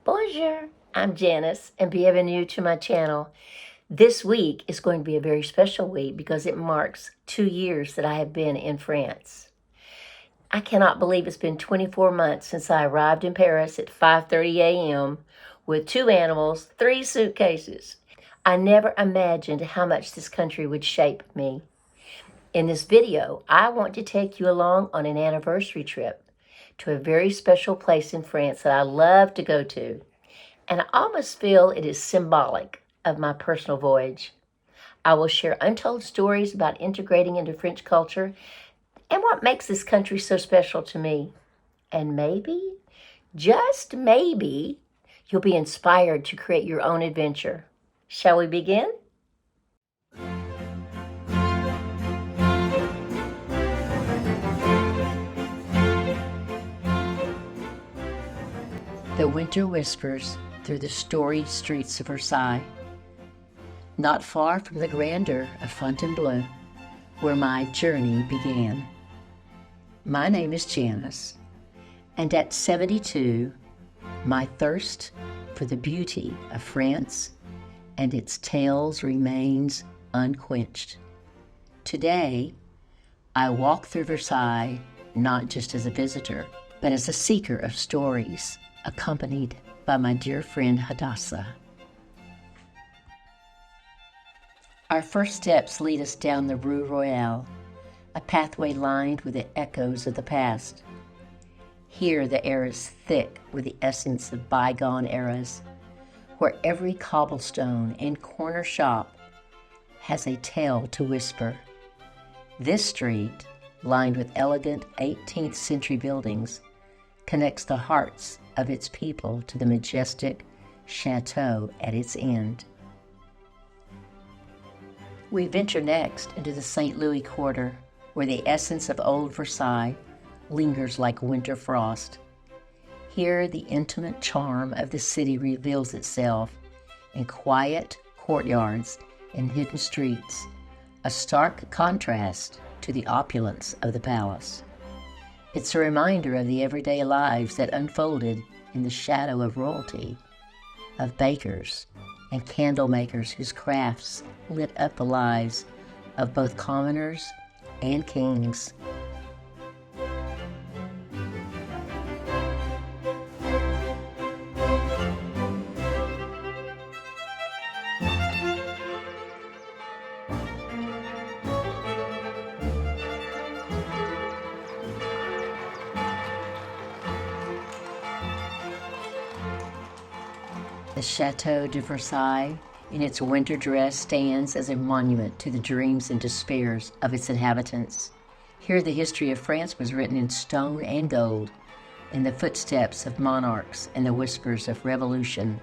Bonjour, I'm Janice and bienvenue to my channel. This week is going to be a very special week because it marks 2 years that I have been in France. I cannot believe it's been 24 months since I arrived in Paris at 5:30 a.m. with 2 animals, 3 suitcases. I never imagined how much this country would shape me. In this video, I want to take you along on an anniversary trip to a very special place in France that I love to go to. And I almost feel it is symbolic of my personal voyage. I will share untold stories about integrating into French culture and what makes this country so special to me. And maybe, just maybe, you'll be inspired to create your own adventure. Shall we begin? The winter whispers through the storied streets of Versailles, not far from the grandeur of Fontainebleau, where my journey began. My name is Janice, and at 72, my thirst for the beauty of France and its tales remains unquenched. Today, I walk through Versailles not just as a visitor, but as a seeker of stories, accompanied by my dear friend Hadassah. Our first steps lead us down the Rue Royale, a pathway lined with the echoes of the past. Here the air is thick with the essence of bygone eras, where every cobblestone and corner shop has a tale to whisper. This street, lined with elegant 18th century buildings, connects the hearts of its people to the majestic chateau at its end. We venture next into the St. Louis Quarter, where the essence of old Versailles lingers like winter frost. Here the intimate charm of the city reveals itself in quiet courtyards and hidden streets, a stark contrast to the opulence of the palace. It's a reminder of the everyday lives that unfolded in the shadow of royalty, of bakers and candle makers whose crafts lit up the lives of both commoners and kings. The Chateau de Versailles, in its winter dress, stands as a monument to the dreams and despairs of its inhabitants. Here the history of France was written in stone and gold, in the footsteps of monarchs and the whispers of revolution.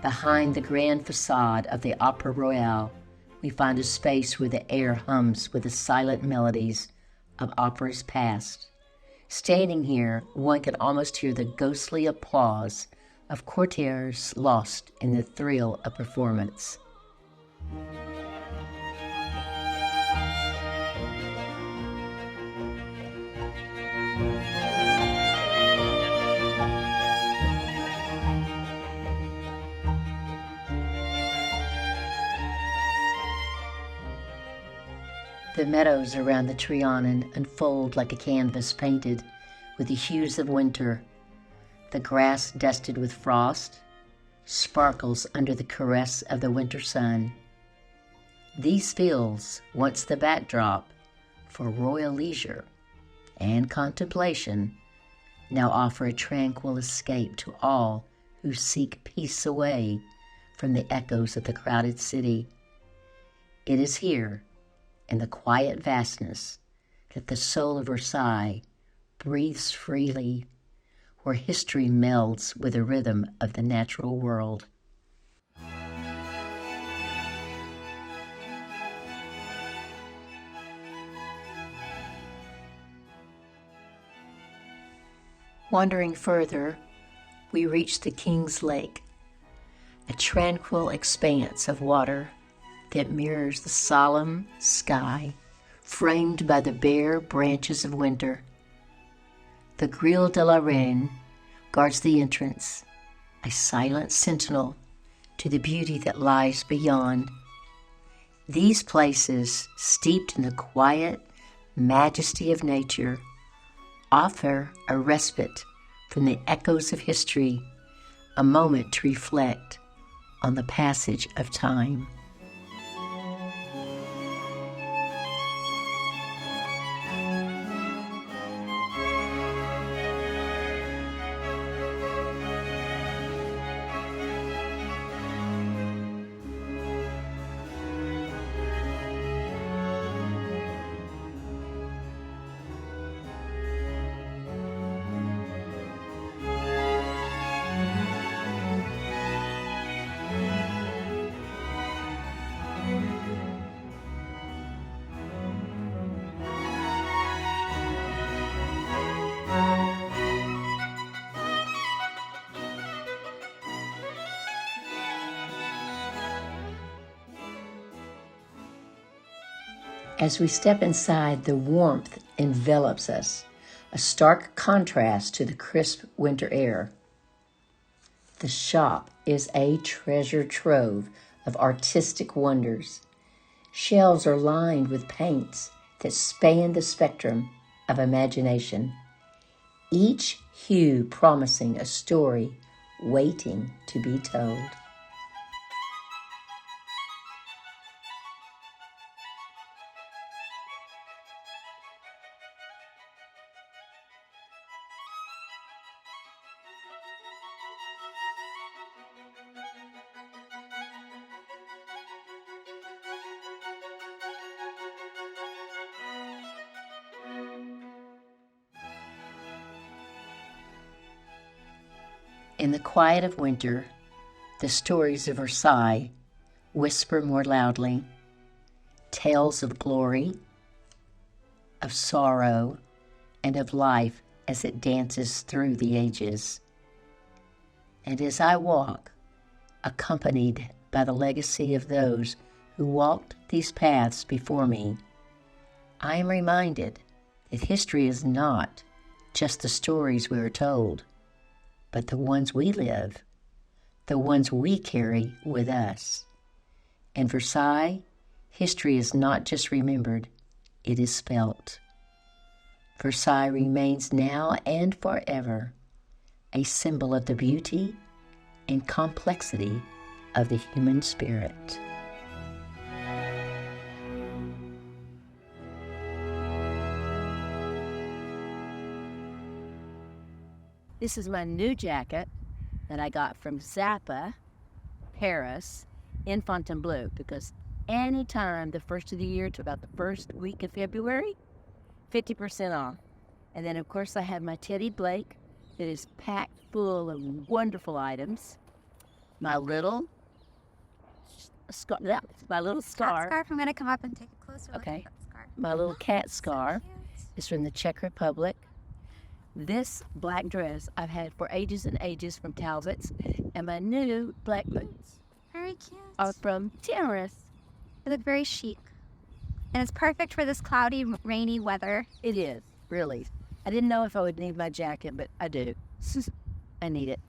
Behind the grand facade of the Opera Royale, we find a space where the air hums with the silent melodies of operas past. Standing here, one can almost hear the ghostly applause of courtiers lost in the thrill of performance. The meadows around the Trianon unfold like a canvas painted with the hues of winter. The grass dusted with frost sparkles under the caress of the winter sun. These fields, once the backdrop for royal leisure and contemplation, now offer a tranquil escape to all who seek peace away from the echoes of the crowded city. It is here, in the quiet vastness, that the soul of Versailles breathes freely, where history melds with the rhythm of the natural world. Wandering further, we reach the King's Lake, a tranquil expanse of water that mirrors the solemn sky framed by the bare branches of winter. The Grille de la Reine guards the entrance, a silent sentinel to the beauty that lies beyond. These places, steeped in the quiet majesty of nature, offer a respite from the echoes of history, a moment to reflect on the passage of time. As we step inside, the warmth envelops us, a stark contrast to the crisp winter air. The shop is a treasure trove of artistic wonders. Shelves are lined with paints that span the spectrum of imagination, each hue promising a story waiting to be told. In the quiet of winter, the stories of Versailles whisper more loudly, tales of glory, of sorrow, and of life as it dances through the ages. And as I walk, accompanied by the legacy of those who walked these paths before me, I am reminded that history is not just the stories we are told, but the ones we live, the ones we carry with us. In Versailles, history is not just remembered, it is felt. Versailles remains now and forever a symbol of the beauty and complexity of the human spirit. This is my new jacket that I got from Zappa, Paris, in Fontainebleau, because anytime the first of the year to about the first week of February, 50% off. And then, of course, I have my Teddy Blake that is packed full of wonderful items. My little scarf. Cat scarf. I'm going to come up and take a closer look at that scarf. My little cat scarf is from the Czech Republic. This black dress I've had for ages and ages from Talbot's, and my new black boots Very cute. are from Terrace. They look very chic. And it's perfect for this cloudy, rainy weather. It is, really. I didn't know if I would need my jacket, but I do. I need it.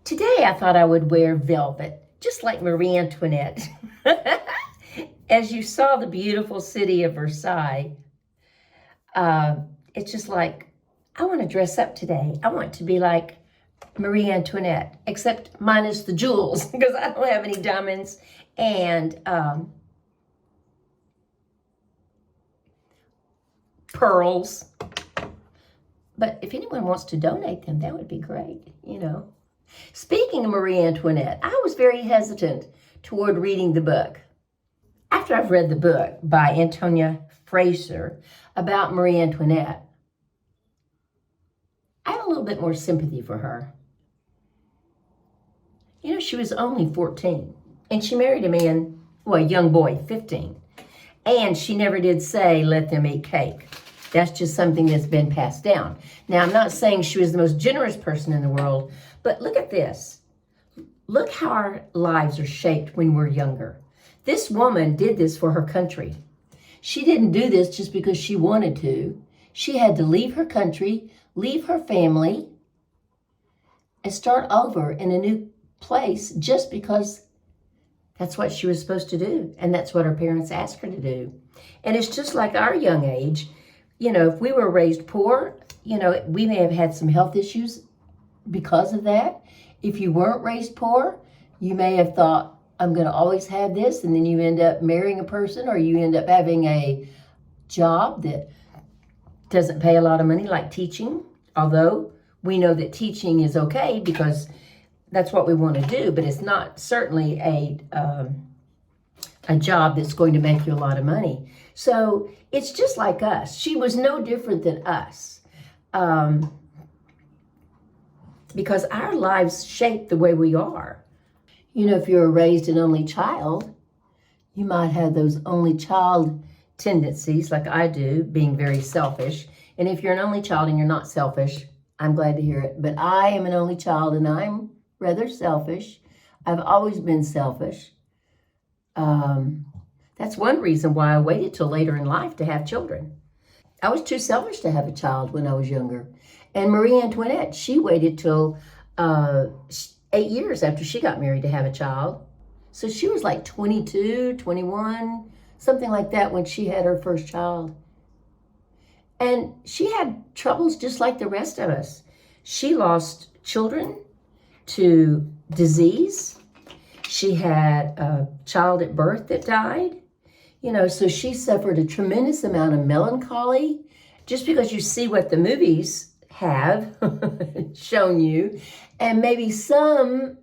Today I thought I would wear velvet, just like Marie Antoinette. As you saw the beautiful city of Versailles, it's just like, I want to dress up today. I want to be like Marie Antoinette, except minus the jewels, because I don't have any diamonds and pearls. But if anyone wants to donate them, that would be great, you know. Speaking of Marie Antoinette, I was very hesitant toward reading the book. After I've read the book by Antonia Fraser about Marie Antoinette, I have a little bit more sympathy for her. You know, she was only 14, and she married a man, well, a young boy, 15. And she never did say, let them eat cake. That's just something that's been passed down. Now, I'm not saying she was the most generous person in the world, but look at this. Look how our lives are shaped when we're younger. This woman did this for her country. She didn't do this just because she wanted to. She had to leave her country, leave her family, and start over in a new place just because that's what she was supposed to do. And that's what her parents asked her to do. And it's just like our young age. If we were raised poor, we may have had some health issues because of that. If you weren't raised poor, you may have thought, I'm going to always have this. And then you end up marrying a person, or you end up having a job that doesn't pay a lot of money, like teaching. Although we know that teaching is okay because that's what we want to do, but it's not certainly a job that's going to make you a lot of money. So it's just like us. She was no different than us, because our lives shape the way we are. If you were raised an only child, you might have those only child tendencies like I do, being very selfish. And if you're an only child and you're not selfish, I'm glad to hear it. But I am an only child and I'm rather selfish. I've always been selfish. That's one reason why I waited till later in life to have children. I was too selfish to have a child when I was younger. And Marie Antoinette, she waited till 8 years after she got married to have a child. So she was like 22, 21, something like that when she had her first child. And she had troubles just like the rest of us. She lost children to disease. She had a child at birth that died. So she suffered a tremendous amount of melancholy. Just because you see what the movies have shown you, and maybe some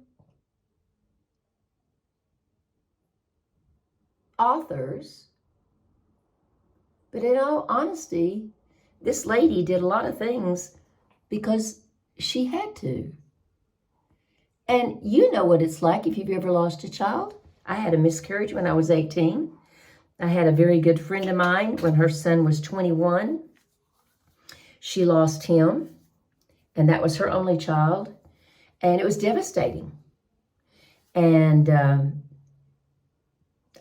authors, but in all honesty, this lady did a lot of things because she had to. And you know what it's like if you've ever lost a child. I had a miscarriage when I was 18. I had a very good friend of mine when her son was 21. She lost him, and that was her only child, and it was devastating. And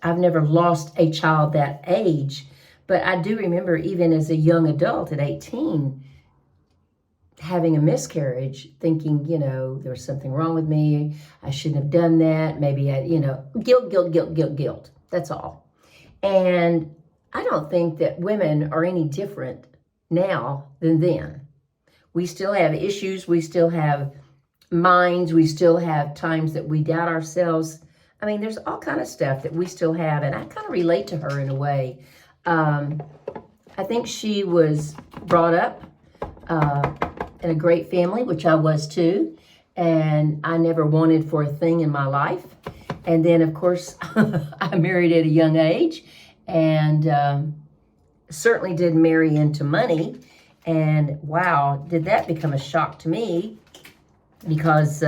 I've never lost a child that age, but I do remember even as a young adult at 18, having a miscarriage, thinking, there was something wrong with me. I shouldn't have done that. Maybe guilt. That's all. And I don't think that women are any different now than then. We still have issues. We still have minds. We still have times that we doubt ourselves. I mean, there's all kind of stuff that we still have. And I kind of relate to her in a way. I think she was brought up in a great family, which I was too. And I never wanted for a thing in my life. And then, of course, I married at a young age and certainly did marry into money. And wow, did that become a shock to me, because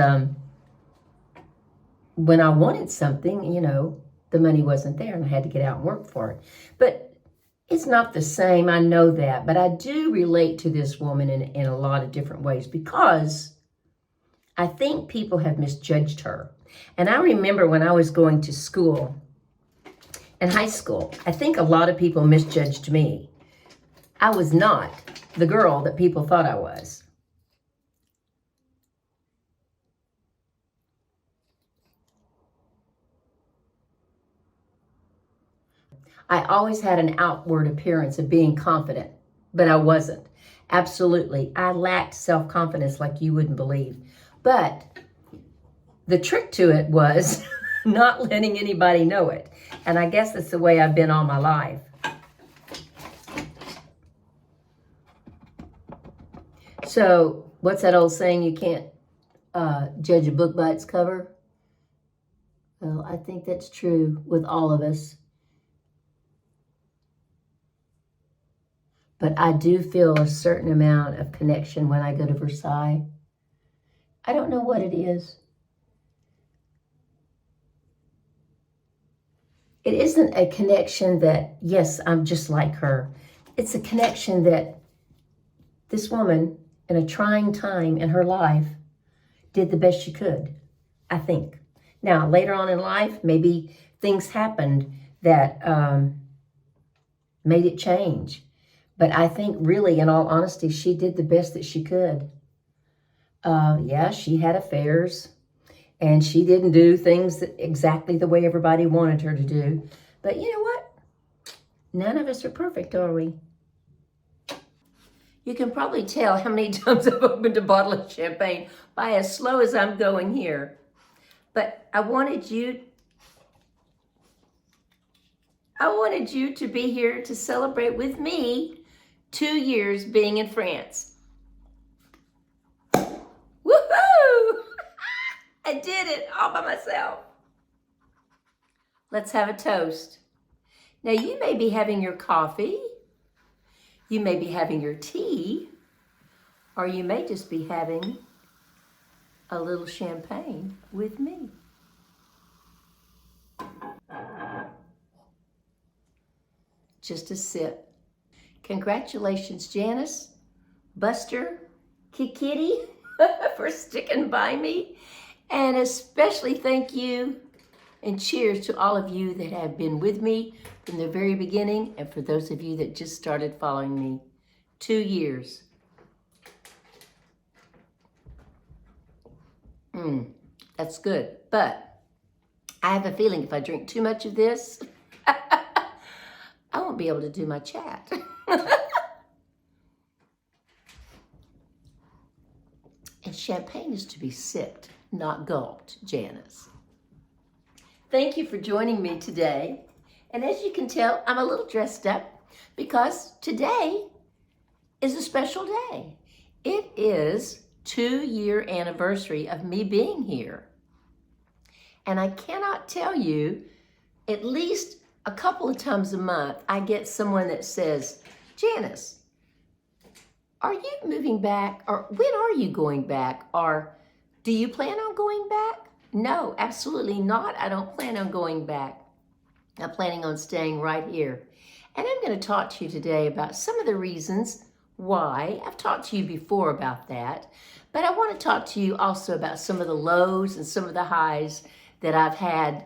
when I wanted something, the money wasn't there and I had to get out and work for it. But it's not the same, I know that. But I do relate to this woman in a lot of different ways, because I think people have misjudged her. And I remember when I was going to school, in high school, I think a lot of people misjudged me. I was not the girl that people thought I was. I always had an outward appearance of being confident, but I wasn't. Absolutely. I lacked self-confidence like you wouldn't believe. But the trick to it was not letting anybody know it. And I guess that's the way I've been all my life. So what's that old saying? You can't judge a book by its cover. Well, I think that's true with all of us. But I do feel a certain amount of connection when I go to Versailles. I don't know what it is. It isn't a connection that, yes, I'm just like her. it's a connection that this woman, in a trying time in her life, did the best she could, I think. Now, later on in life, maybe things happened that made it change. But I think really, in all honesty, she did the best that she could. Yeah, she had affairs, and she didn't do things exactly the way everybody wanted her to do. But you know what? None of us are perfect, are we? You can probably tell how many times I've opened a bottle of champagne by as slow as I'm going here. But I wanted you to be here to celebrate with me 2 years being in France. Woohoo! I did it all by myself. Let's have a toast. Now, you may be having your coffee, you may be having your tea, or you may just be having a little champagne with me. Just a sip. Congratulations, Janice, Buster, Kikiti, for sticking by me. And especially thank you and cheers to all of you that have been with me from the very beginning, and for those of you that just started following me. 2 years. That's good. But I have a feeling if I drink too much of this, I won't be able to do my chat. And champagne is to be sipped, not gulped, Janice. Thank you for joining me today. And as you can tell, I'm a little dressed up because today is a special day. It is 2-year anniversary of me being here. And I cannot tell you, at least a couple of times a month, I get someone that says, Janice, are you moving back? Or when are you going back? Or do you plan on going back? No, absolutely not. I don't plan on going back. I'm planning on staying right here. And I'm going to talk to you today about some of the reasons why. I've talked to you before about that, but I want to talk to you also about some of the lows and some of the highs that I've had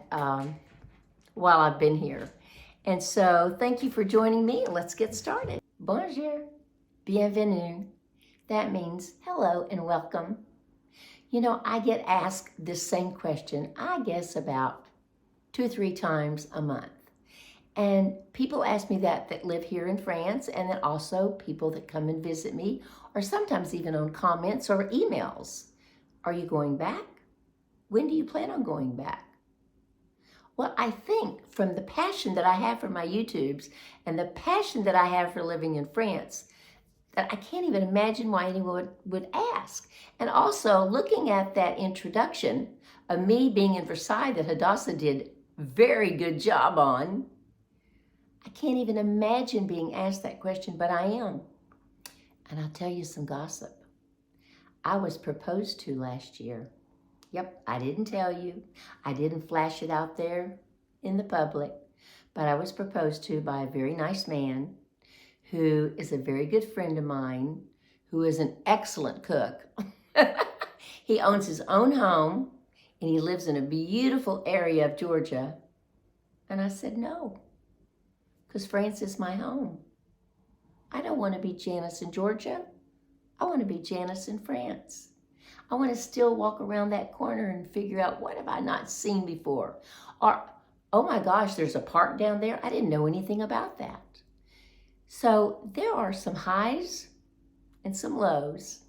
while I've been here. And so thank you for joining me. Let's get started. Bonjour, bienvenue. That means hello and welcome. You know, I get asked this same question, I guess about 2 or 3 times a month. And people ask me that live here in France, and then also people that come and visit me, or sometimes even on comments or emails. Are you going back? When do you plan on going back? Well, I think from the passion that I have for my YouTubes and the passion that I have for living in France, that I can't even imagine why anyone would ask. And also looking at that introduction of me being in Versailles that Hadassah did a very good job on, I can't even imagine being asked that question, but I am. And I'll tell you some gossip. I was proposed to last year. Yep, I didn't tell you. I didn't flash it out there in the public, but I was proposed to by a very nice man who is a very good friend of mine, who is an excellent cook. He owns his own home, and he lives in a beautiful area of Georgia. And I said no, because France is my home. I don't want to be Janice in Georgia. I want to be Janice in France. I want to still walk around that corner and figure out, what have I not seen before? Or, oh my gosh, there's a park down there. I didn't know anything about that. So there are some highs and some lows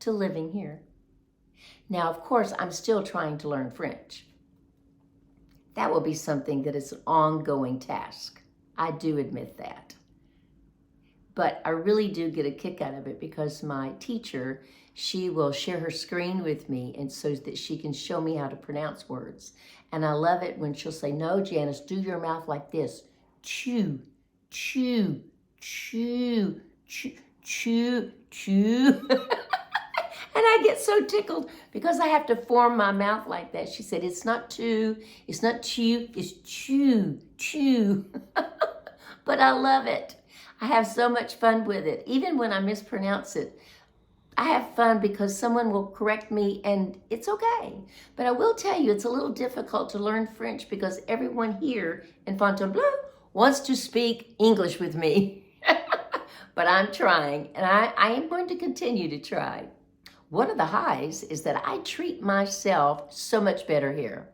to living here. Now, of course, I'm still trying to learn French. That will be something that is an ongoing task. I do admit that. But I really do get a kick out of it because my teacher, she will share her screen with me, and so that she can show me how to pronounce words. And I love it when she'll say, no, Janice, do your mouth like this. Chew, chew, chew, chew, chew, chew. And I get so tickled because I have to form my mouth like that. She said, it's not chew, it's not chew, it's chew, chew. But I love it. I have so much fun with it. Even when I mispronounce it, I have fun because someone will correct me and it's okay. But I will tell you, it's a little difficult to learn French because everyone here in Fontainebleau wants to speak English with me. But I'm trying, and I am going to continue to try. One of the highs is that I treat myself so much better here.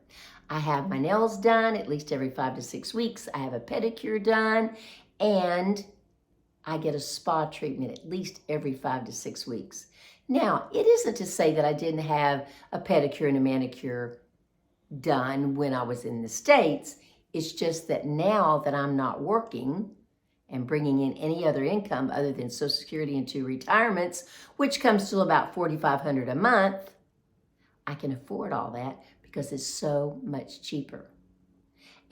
I have my nails done at least every 5 to 6 weeks. I have a pedicure done, and I get a spa treatment at least every 5 to 6 weeks. Now, it isn't to say that I didn't have a pedicure and a manicure done when I was in the States. It's just that now that I'm not working and bringing in any other income other than Social Security and 2 retirements, which comes to about $4,500 a month, I can afford all that because it's so much cheaper.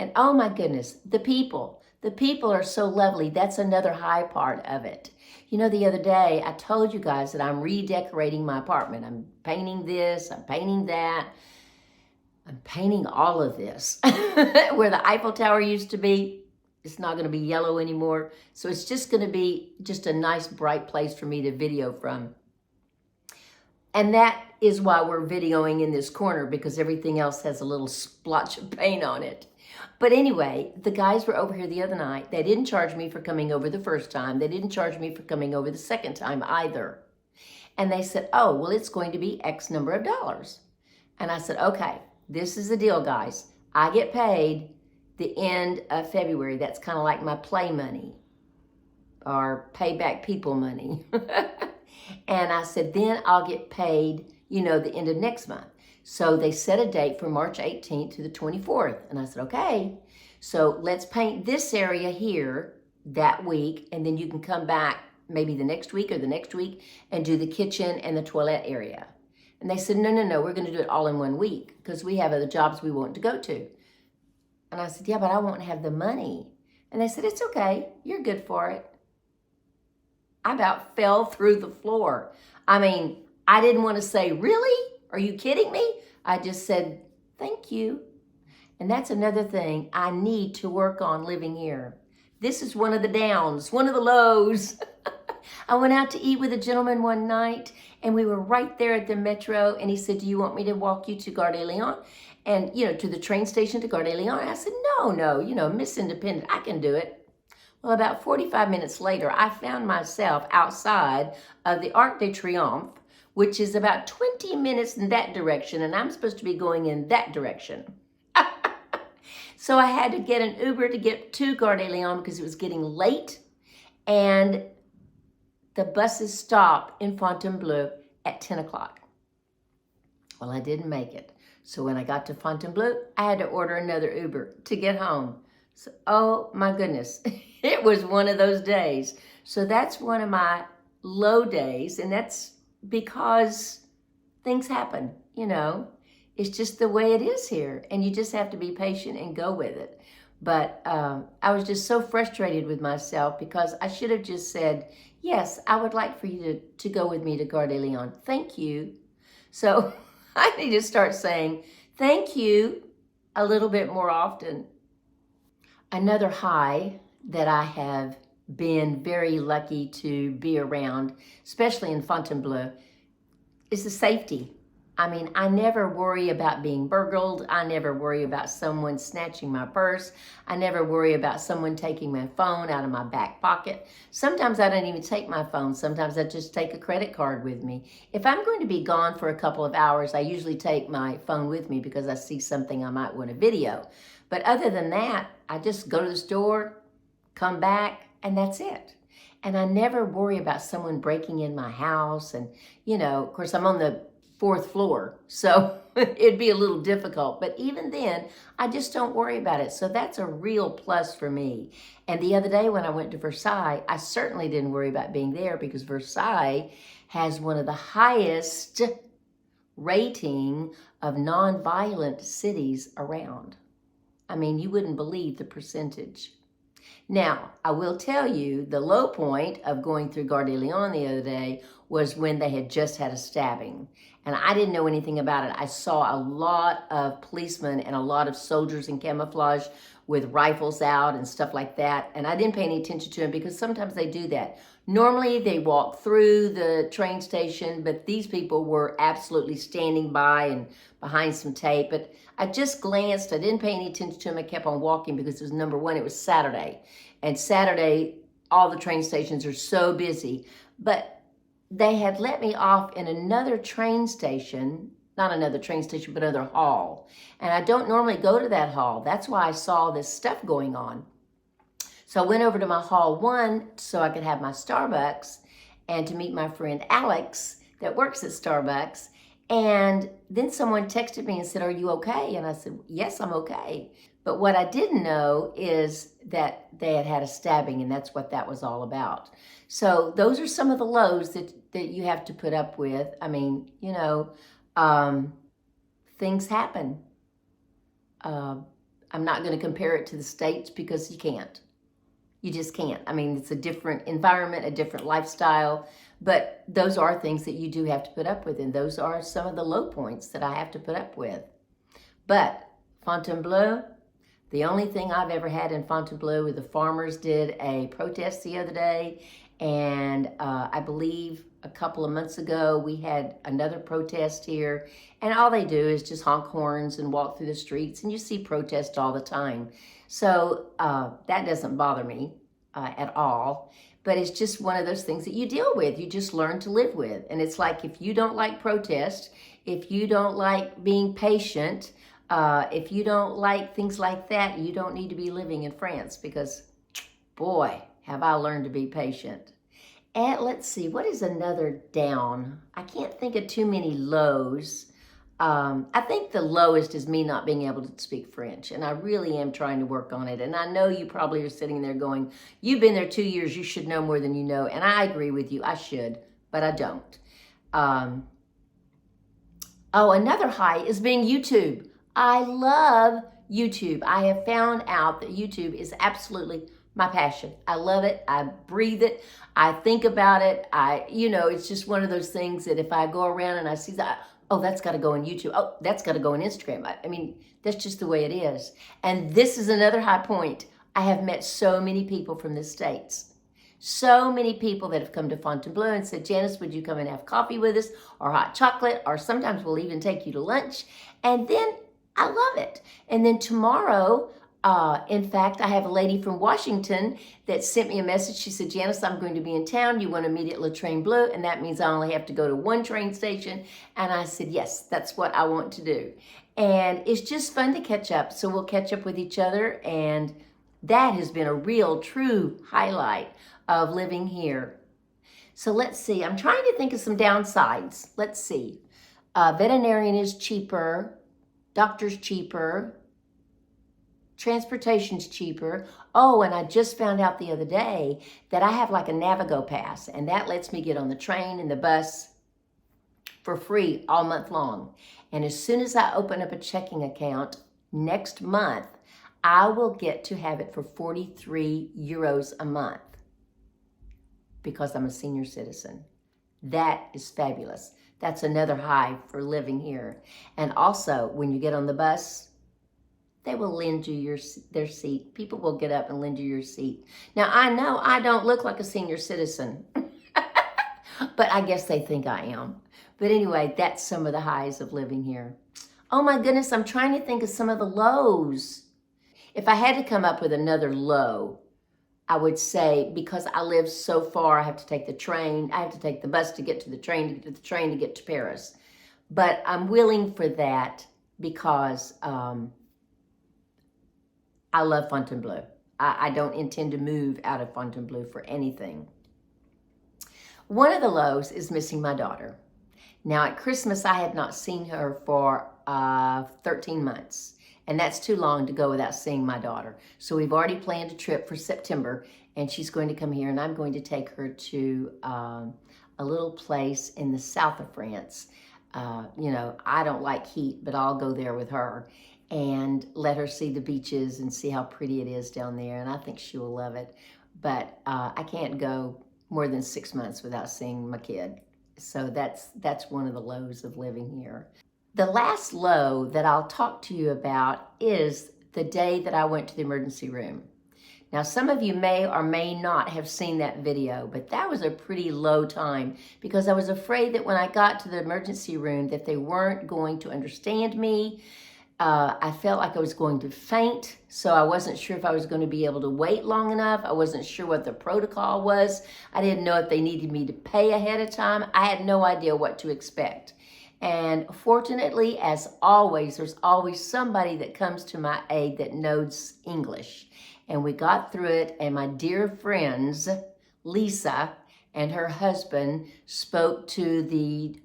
And oh my goodness, the people are so lovely. That's another high part of it. You know, the other day I told you guys that I'm redecorating my apartment. I'm painting this, I'm painting that. I'm painting all of this. Where the Eiffel Tower used to be, it's not going to be yellow anymore. So it's just going to be just a nice bright place for me to video from. And that is why we're videoing in this corner, because everything else has a little splotch of paint on it. But anyway, the guys were over here the other night. They didn't charge me for coming over the first time. They didn't charge me for coming over the second time either. And they said, oh, well, it's going to be X number of dollars. And I said, okay, this is the deal, guys. I get paid the end of February. That's kind of like my play money or payback people money. And I said, then I'll get paid, you know, the end of next month. So they set a date for March 18th to the 24th. And I said, okay, so let's paint this area here that week. And then you can come back maybe the next week or the next week and do the kitchen and the toilet area. And they said, no, we're going to do it all in 1 week because we have other jobs we want to go to. And I said, yeah, but I won't have the money. And they said, it's okay. You're good for it. I about fell through the floor. I mean, I didn't want to say, really? Are you kidding me? I just said, thank you. And that's another thing I need to work on living here. This is one of the downs, one of the lows. I went out to eat with a gentleman one night, and we were right there at the metro, and he said, do you want me to walk you to Gare de Lyon? And, you know, to the train station to Gare de Lyon? And I said, no, you know, Miss Independent, I can do it. Well, about 45 minutes later, I found myself outside of the Arc de Triomphe, which is about 20 minutes in that direction, and I'm supposed to be going in that direction. So I had to get an Uber to get to Gare de Lyon because it was getting late, and the buses stop in Fontainebleau at 10 o'clock. Well, I didn't make it. So when I got to Fontainebleau, I had to order another Uber to get home. So, oh my goodness, it was one of those days. So that's one of my low days, and that's because things happen, you know. It's just the way it is here, and you just have to be patient and go with it. But I was just so frustrated with myself because I should have just said, yes, I would like for you to go with me to Gare de Lyon. Thank you. So I need to start saying thank you a little bit more often. Another high that I have been very lucky to be around, especially in Fontainebleau, is the safety. I mean, I never worry about being burgled. I never worry about someone snatching my purse. I never worry about someone taking my phone out of my back pocket. Sometimes I don't even take my phone. Sometimes I just take a credit card with me. If I'm going to be gone for a couple of hours, I usually take my phone with me because I see something I might want to video. But other than that, I just go to the store, come back, and that's it. And I never worry about someone breaking in my house. And, you know, of course, I'm on the 4th floor, so it'd be a little difficult. But even then, I just don't worry about it. So that's a real plus for me. And the other day when I went to Versailles, I certainly didn't worry about being there because Versailles has one of the highest rating of nonviolent cities around. I mean, you wouldn't believe the percentage. Now, I will tell you the low point of going through Gare de Lyon the other day was when they had just had a stabbing. And I didn't know anything about it. I saw a lot of policemen and a lot of soldiers in camouflage with rifles out and stuff like that. And I didn't pay any attention to them because sometimes they do that. Normally they walk through the train station, but these people were absolutely standing by and behind some tape. But I just glanced, I didn't pay any attention to them. I kept on walking because it was, number one, it was Saturday. And Saturday, all the train stations are so busy. But they had let me off in another train station, not another train station, but another hall. And I don't normally go to that hall. That's why I saw this stuff going on. So I went over to my hall 1 so I could have my Starbucks and to meet my friend Alex that works at Starbucks. And then someone texted me and said, "Are you okay?" And I said, "Yes, I'm okay." But what I didn't know is that they had had a stabbing, and that's what that was all about. So those are some of the lows that you have to put up with. I mean, you know, things happen. I'm not going to compare it to the States because you can't. You just can't. I mean, it's a different environment, a different lifestyle, but those are things that you do have to put up with, and those are some of the low points that I have to put up with. But Fontainebleau, the only thing I've ever had in Fontainebleau is the farmers did a protest the other day, and I believe a couple of months ago we had another protest here, and all they do is just honk horns and walk through the streets, and you see protests all the time. So that doesn't bother me at all, but it's just one of those things that you deal with. You just learn to live with. And it's like, if you don't like protest, if you don't like being patient, if you don't like things like that, you don't need to be living in France, because boy, have I learned to be patient. And let's see, what is another down? I can't think of too many lows. I think the lowest is me not being able to speak French, and I really am trying to work on it. And I know you probably are sitting there going, "You've been there 2 years, you should know more than you know." And I agree with you, I should, but I don't. Oh, another high is being YouTube. I love YouTube. I have found out that YouTube is absolutely my passion. I love it. I breathe it. I think about it. It's just one of those things that if I go around and I see that, oh, that's got to go on YouTube. Oh, that's got to go on Instagram. I mean, that's just the way it is. And this is another high point. I have met so many people from the States. So many people that have come to Fontainebleau and said, "Janice, would you come and have coffee with us, or hot chocolate, or sometimes we'll even take you to lunch." And then I love it. And then tomorrow, in fact, I have a lady from Washington that sent me a message. She said, "Janice, I'm going to be in town. You want to meet at La Train Bleue?" And that means I only have to go to one train station. And I said, yes, that's what I want to do. And it's just fun to catch up. So we'll catch up with each other. And that has been a real, true highlight of living here. So let's see. I'm trying to think of some downsides. Let's see. Veterinarian is cheaper. Doctor's cheaper. Transportation's cheaper. Oh, and I just found out the other day that I have like a Navigo pass, and that lets me get on the train and the bus for free all month long. And as soon as I open up a checking account next month, I will get to have it for 43 euros a month because I'm a senior citizen. That is fabulous. That's another high for living here. And also, when you get on the bus, they will lend you their seat. People will get up and lend you your seat. Now, I know I don't look like a senior citizen, but I guess they think I am. But anyway, that's some of the highs of living here. Oh my goodness, I'm trying to think of some of the lows. If I had to come up with another low, I would say, because I live so far, I have to take the train. I have to take the bus to get to the train, to get to the train to get to Paris. But I'm willing for that because I love Fontainebleau. I don't intend to move out of Fontainebleau for anything. One of the lows is missing my daughter. Now at Christmas, I had not seen her for 13 months. And that's too long to go without seeing my daughter. So we've already planned a trip for September, and she's going to come here, and I'm going to take her to a little place in the south of France. I don't like heat, but I'll go there with her and let her see the beaches and see how pretty it is down there. And I think she will love it. But I can't go more than 6 months without seeing my kid. So that's one of the lows of living here. The last low that I'll talk to you about is the day that I went to the emergency room. Now, some of you may or may not have seen that video, but that was a pretty low time because I was afraid that when I got to the emergency room that they weren't going to understand me. I felt like I was going to faint, so I wasn't sure if I was going to be able to wait long enough. I wasn't sure what the protocol was. I didn't know if they needed me to pay ahead of time. I had no idea what to expect. And fortunately, as always, there's always somebody that comes to my aid that knows English. And we got through it, and my dear friends, Lisa and her husband, spoke to the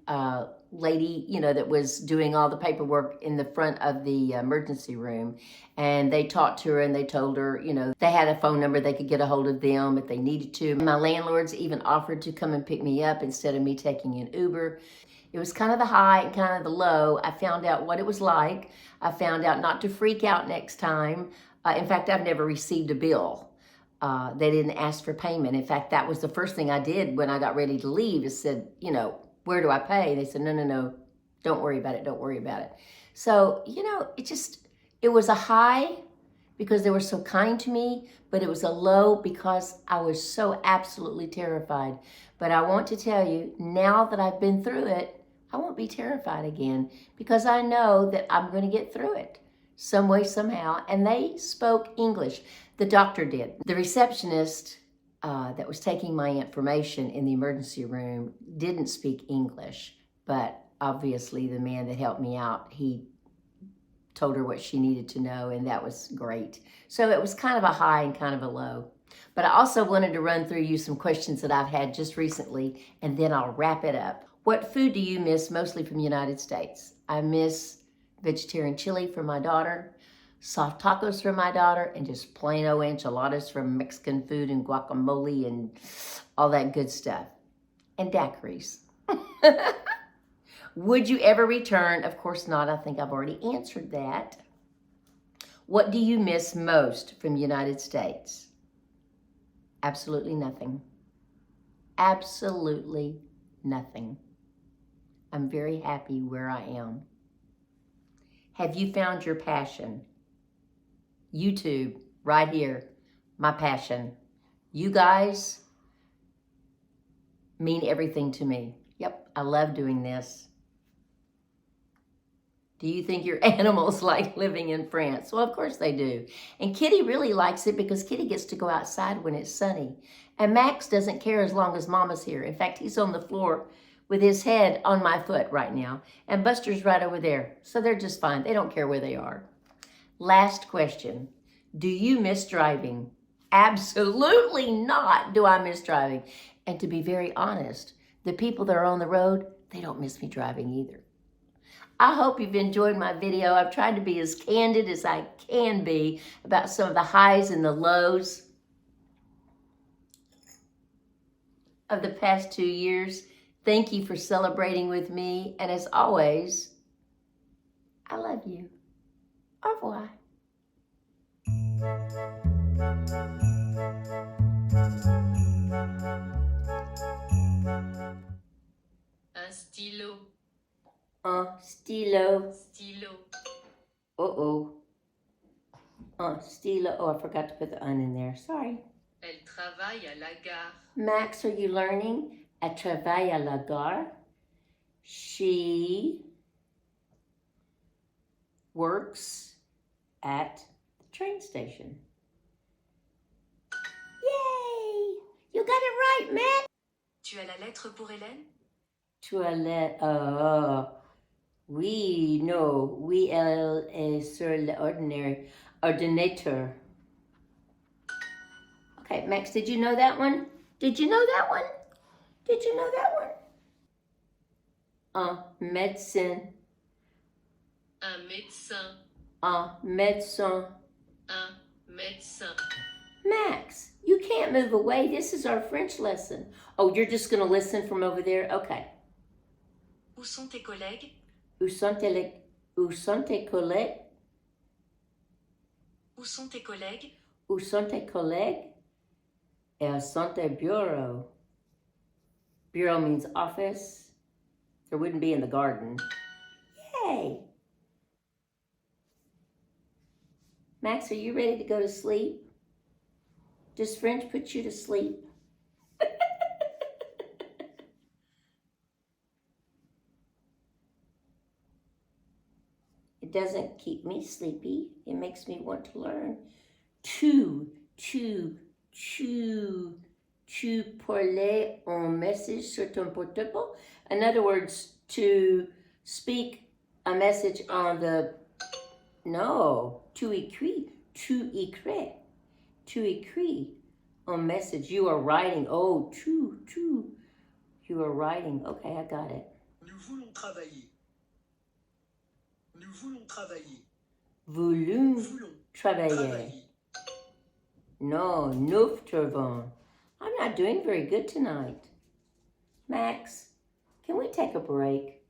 lady, that was doing all the paperwork in the front of the emergency room. And they talked to her and they told her, they had a phone number, they could get a hold of them if they needed to. My landlords even offered to come and pick me up instead of me taking an Uber. It was kind of the high and kind of the low. I found out what it was like. I found out not to freak out next time. In fact, I've never received a bill. They didn't ask for payment. In fact, that was the first thing I did when I got ready to leave is said, where do I pay? They said, no, don't worry about it. Don't worry about it. So, it was a high because they were so kind to me, but it was a low because I was so absolutely terrified. But I want to tell you, now that I've been through it, I won't be terrified again because I know that I'm going to get through it some way, somehow. And they spoke English. The doctor did. The receptionist that was taking my information in the emergency room didn't speak English, but obviously the man that helped me out, he told her what she needed to know, and that was great. So it was kind of a high and kind of a low. But I also wanted to run through you some questions that I've had just recently, and then I'll wrap it up. What food do you miss mostly from the United States? I miss vegetarian chili from my daughter, soft tacos from my daughter, and just plain old enchiladas from Mexican food and guacamole and all that good stuff. And daiquiris. Would you ever return? Of course not. I think I've already answered that. What do you miss most from the United States? Absolutely nothing. Absolutely nothing. I'm very happy where I am. Have you found your passion? YouTube, right here, my passion. You guys mean everything to me. Yep, I love doing this. Do you think your animals like living in France? Well, of course they do. And Kitty really likes it because Kitty gets to go outside when it's sunny. And Max doesn't care as long as Mama's here. In fact, he's on the floor with his head on my foot right now. And Buster's right over there. So they're just fine. They don't care where they are. Last question. Do you miss driving? Absolutely not do I miss driving. And to be very honest, the people that are on the road, they don't miss me driving either. I hope you've enjoyed my video. I've tried to be as candid as I can be about some of the highs and the lows of the past 2 years. Thank you for celebrating with me. And as always, I love you. Au revoir. Un stylo. Un stylo. Stylo. Uh-oh. Un stylo. Oh, I forgot to put the un in there. Sorry. Elle travaille à la gare. Max, are you learning? Elle travaille à la gare. She works at the train station. Yay! You got it right, Max. Tu as la lettre pour Hélène? Toilette. Oui, no. Oui, elle est sur l'ordinateur. Okay, Max, did you know that one? Did you know that one? Did you know that one? Un médecin. Un médecin. Un médecin. Un médecin. Max, you can't move away. This is our French lesson. Oh, you're just going to listen from over there? Okay. Où sont tes collègues? Où sont tes collègues? Où sont tes collègues? Où sont tes collègues? Elles sont au bureau. Bureau means office. There wouldn't be in the garden. Yay! Max, are you ready to go to sleep? Does French put you to sleep? It doesn't keep me sleepy. It makes me want to learn. Tu parler un message sur ton portable. In other words, to speak a message on the, no, tu écris un message. You are writing. Oh, you are writing. Okay, I got it. Nous voulons travailler. Nous voulons travailler. Voulons Voulons travailler. travailler. No, nous travaillons. I'm not doing very good tonight. Max, can we take a break?